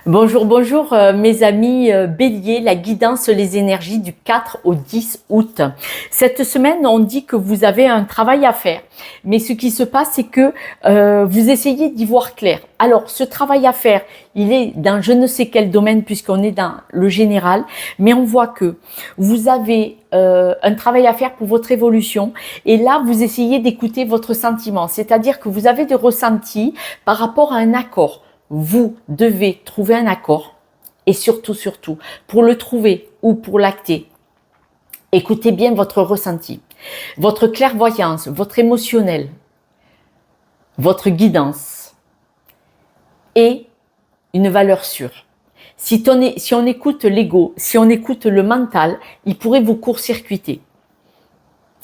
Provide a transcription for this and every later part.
Bonjour, bonjour mes amis Bélier, la guidance, les énergies du 4 au 10 août. Cette semaine, on dit que vous avez un travail à faire. Mais ce qui se passe, c'est que vous essayez d'y voir clair. Alors, ce travail à faire, il est dans je ne sais quel domaine puisqu'on est dans le général. Mais on voit que vous avez un travail à faire pour votre évolution. Et là, vous essayez d'écouter votre sentiment. C'est-à-dire que vous avez des ressentis par rapport à un accord. Vous devez trouver un accord et surtout, pour le trouver ou pour l'acter, écoutez bien votre ressenti, votre clairvoyance, votre émotionnel, votre guidance et une valeur sûre. Si on écoute l'ego, si on écoute le mental, il pourrait vous court-circuiter.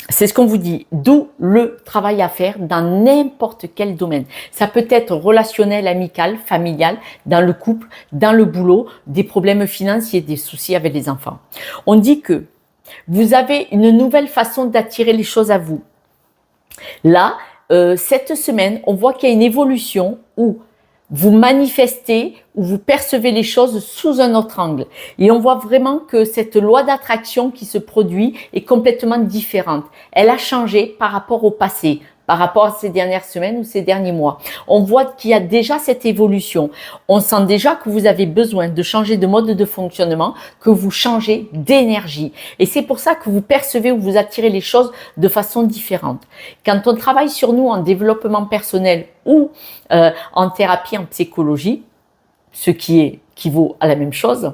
C'est ce qu'on vous dit, d'où le travail à faire dans n'importe quel domaine. Ça peut être relationnel, amical, familial, dans le couple, dans le boulot, des problèmes financiers, des soucis avec les enfants. On dit que vous avez une nouvelle façon d'attirer les choses à vous. Là, cette semaine, on voit qu'il y a une évolution où vous manifestez ou vous percevez les choses sous un autre angle. Et on voit vraiment que cette loi d'attraction qui se produit est complètement différente. Elle a changé par rapport au passé, par rapport à ces dernières semaines ou ces derniers mois. On voit qu'il y a déjà cette évolution. On sent déjà que vous avez besoin de changer de mode de fonctionnement, que vous changez d'énergie. Et c'est pour ça que vous percevez ou vous attirez les choses de façon différente. Quand on travaille sur nous en développement personnel ou en thérapie, en psychologie, ce qui équivaut à la même chose,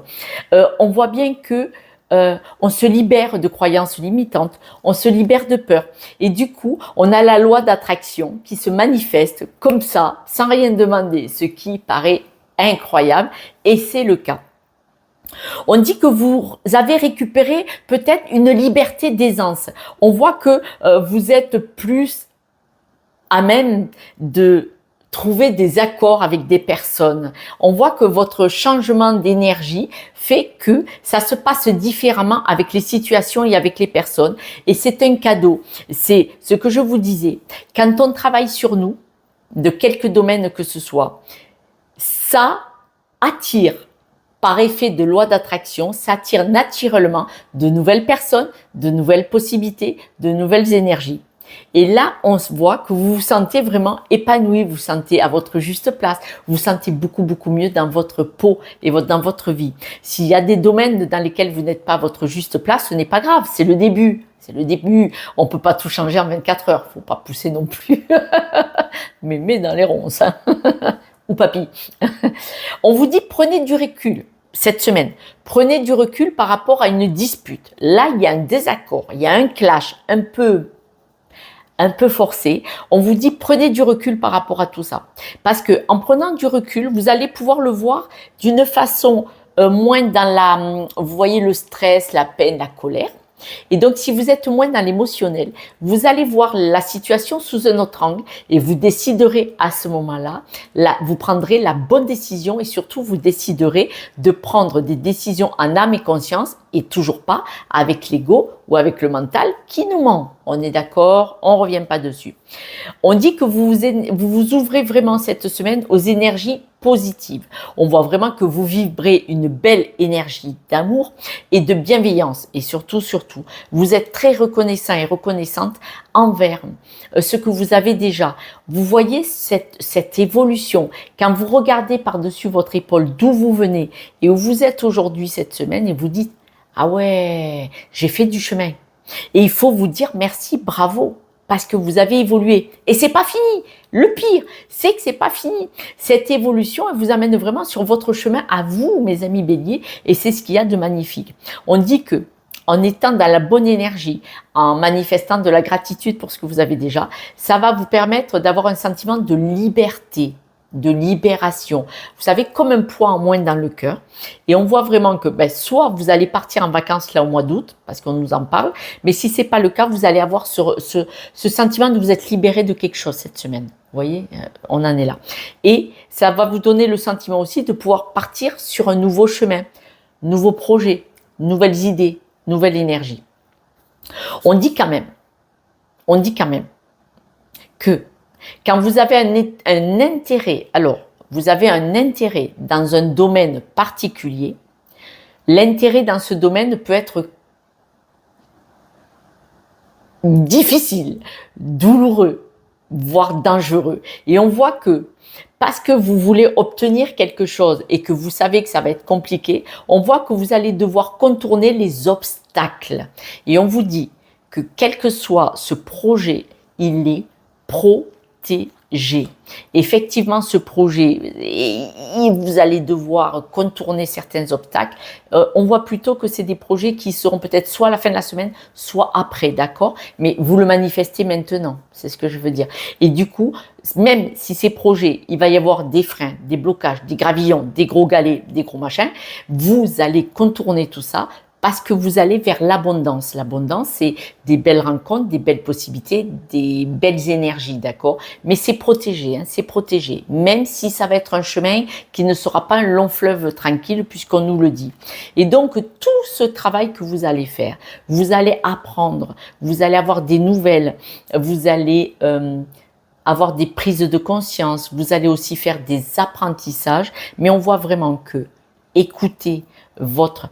on voit bien que on se libère de croyances limitantes, on se libère de peur. Et du coup, on a la loi d'attraction qui se manifeste comme ça, sans rien demander, ce qui paraît incroyable, et c'est le cas. On dit que vous avez récupéré peut-être une liberté d'aisance. On voit que vous êtes plus à même de trouver des accords avec des personnes. On voit que votre changement d'énergie fait que ça se passe différemment avec les situations et avec les personnes. Et c'est un cadeau. C'est ce que je vous disais. Quand on travaille sur nous, de quelque domaine que ce soit, ça attire par effet de loi d'attraction, ça attire naturellement de nouvelles personnes, de nouvelles possibilités, de nouvelles énergies. Et là, on se voit que vous vous sentez vraiment épanoui, vous vous sentez à votre juste place, vous vous sentez beaucoup mieux dans votre peau et dans votre vie. S'il y a des domaines dans lesquels vous n'êtes pas à votre juste place, ce n'est pas grave, c'est le début. C'est le début. On peut pas tout changer en 24 heures, faut pas pousser non plus. Mais dans les ronces, hein. Ou papy. On vous dit prenez du recul. Cette semaine, prenez du recul par rapport à une dispute. Là, il y a un désaccord, il y a un clash un peu forcé. On vous dit prenez du recul par rapport à tout ça. Parce que en prenant du recul, vous allez pouvoir le voir d'une façon moins dans vous voyez le stress, la peine, la colère. Et donc, si vous êtes moins dans l'émotionnel, vous allez voir la situation sous un autre angle et vous déciderez à ce moment-là, vous prendrez la bonne décision et surtout vous déciderez de prendre des décisions en âme et conscience et toujours pas avec l'ego ou avec le mental qui nous ment. On est d'accord, on ne revient pas dessus. On dit que vous vous ouvrez vraiment cette semaine aux énergies positives. On voit vraiment que vous vibrez une belle énergie d'amour et de bienveillance. Et surtout, vous êtes très reconnaissant et reconnaissante envers ce que vous avez déjà. Vous voyez cette évolution. Quand vous regardez par-dessus votre épaule d'où vous venez et où vous êtes aujourd'hui cette semaine et vous dites « Ah ouais, j'ai fait du chemin ». Et il faut vous dire merci, bravo, parce que vous avez évolué. Et c'est pas fini. Le pire, c'est que c'est pas fini. Cette évolution, elle vous amène vraiment sur votre chemin à vous, mes amis béliers, et c'est ce qu'il y a de magnifique. On dit que en étant dans la bonne énergie, en manifestant de la gratitude pour ce que vous avez déjà, ça va vous permettre d'avoir un sentiment de liberté, de libération. Vous savez, comme un poids en moins dans le cœur. Et on voit vraiment que soit vous allez partir en vacances là au mois d'août, parce qu'on nous en parle, mais si c'est pas le cas, vous allez avoir ce sentiment de vous être libéré de quelque chose cette semaine. Vous voyez, on en est là. Et ça va vous donner le sentiment aussi de pouvoir partir sur un nouveau chemin, nouveau projet, nouvelles idées, nouvelle énergie. On dit quand même que quand vous avez un intérêt, alors vous avez un intérêt dans un domaine particulier, l'intérêt dans ce domaine peut être difficile, douloureux, voire dangereux. Et on voit que parce que vous voulez obtenir quelque chose et que vous savez que ça va être compliqué, on voit que vous allez devoir contourner les obstacles. Et on vous dit que quel que soit ce projet, il est protégé. Effectivement, ce projet, vous allez devoir contourner certains obstacles. On voit plutôt que c'est des projets qui seront peut-être soit à la fin de la semaine, soit après, d'accord? Mais vous le manifestez maintenant, c'est ce que je veux dire. Et du coup, même si ces projets, il va y avoir des freins, des blocages, des gravillons, des gros galets, des gros machins, vous allez contourner tout ça parce que vous allez vers l'abondance. L'abondance, c'est des belles rencontres, des belles possibilités, des belles énergies, d'accord? Mais c'est protégé, hein, c'est protégé. Même si ça va être un chemin qui ne sera pas un long fleuve tranquille, puisqu'on nous le dit. Et donc, tout ce travail que vous allez faire, vous allez apprendre, vous allez avoir des nouvelles, vous allez avoir des prises de conscience, vous allez aussi faire des apprentissages, mais on voit vraiment que écoutez votre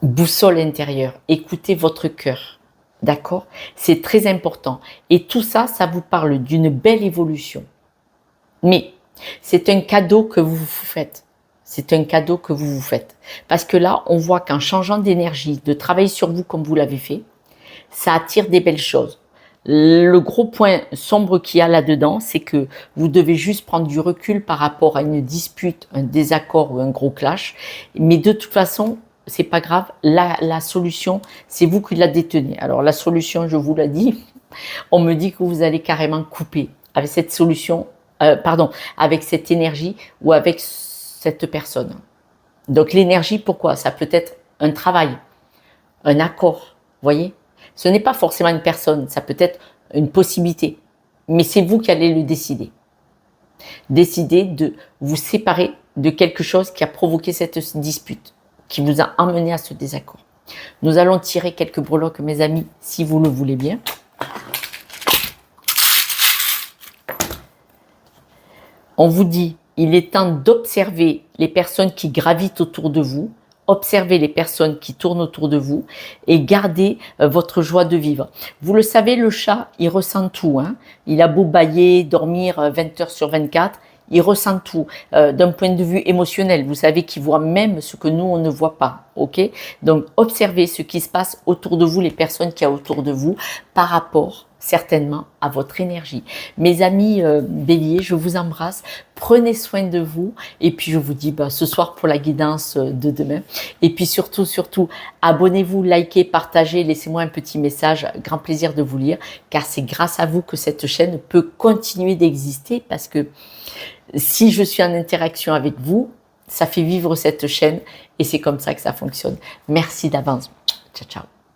boussole intérieure, écoutez votre cœur, d'accord? C'est très important. Et tout ça, ça vous parle d'une belle évolution. Mais c'est un cadeau que vous vous faites. C'est un cadeau que vous vous faites. Parce que là, on voit qu'en changeant d'énergie, de travailler sur vous comme vous l'avez fait, ça attire des belles choses. Le gros point sombre qu'il y a là-dedans, c'est que vous devez juste prendre du recul par rapport à une dispute, un désaccord ou un gros clash. Mais de toute façon, c'est pas grave, la solution, c'est vous qui la détenez. Alors la solution, je vous l'ai dit, on me dit que vous allez carrément couper avec cette solution, avec cette énergie ou avec cette personne. Donc l'énergie, pourquoi? Ça peut être un travail, un accord, voyez? Ce n'est pas forcément une personne, ça peut être une possibilité, mais c'est vous qui allez le décider. Décidez de vous séparer de quelque chose qui a provoqué cette dispute, qui vous a amené à ce désaccord. Nous allons tirer quelques breloques, mes amis, si vous le voulez bien. On vous dit, il est temps d'observer les personnes qui gravitent autour de vous, observez les personnes qui tournent autour de vous et gardez votre joie de vivre. Vous le savez, le chat, il ressent tout, hein. Il a beau bâiller, dormir 20 heures sur 24, il ressent tout d'un point de vue émotionnel. Vous savez qu'il voit même ce que nous, on ne voit pas. Ok? Donc, observez ce qui se passe autour de vous, les personnes qu'il y a autour de vous, par rapport certainement à votre énergie. Mes amis béliers, je vous embrasse. Prenez soin de vous. Et puis, je vous dis ce soir pour la guidance de demain. Et puis, surtout, abonnez-vous, likez, partagez, laissez-moi un petit message. Grand plaisir de vous lire, car c'est grâce à vous que cette chaîne peut continuer d'exister, parce que si je suis en interaction avec vous, ça fait vivre cette chaîne et c'est comme ça que ça fonctionne. Merci d'avance. Ciao, ciao.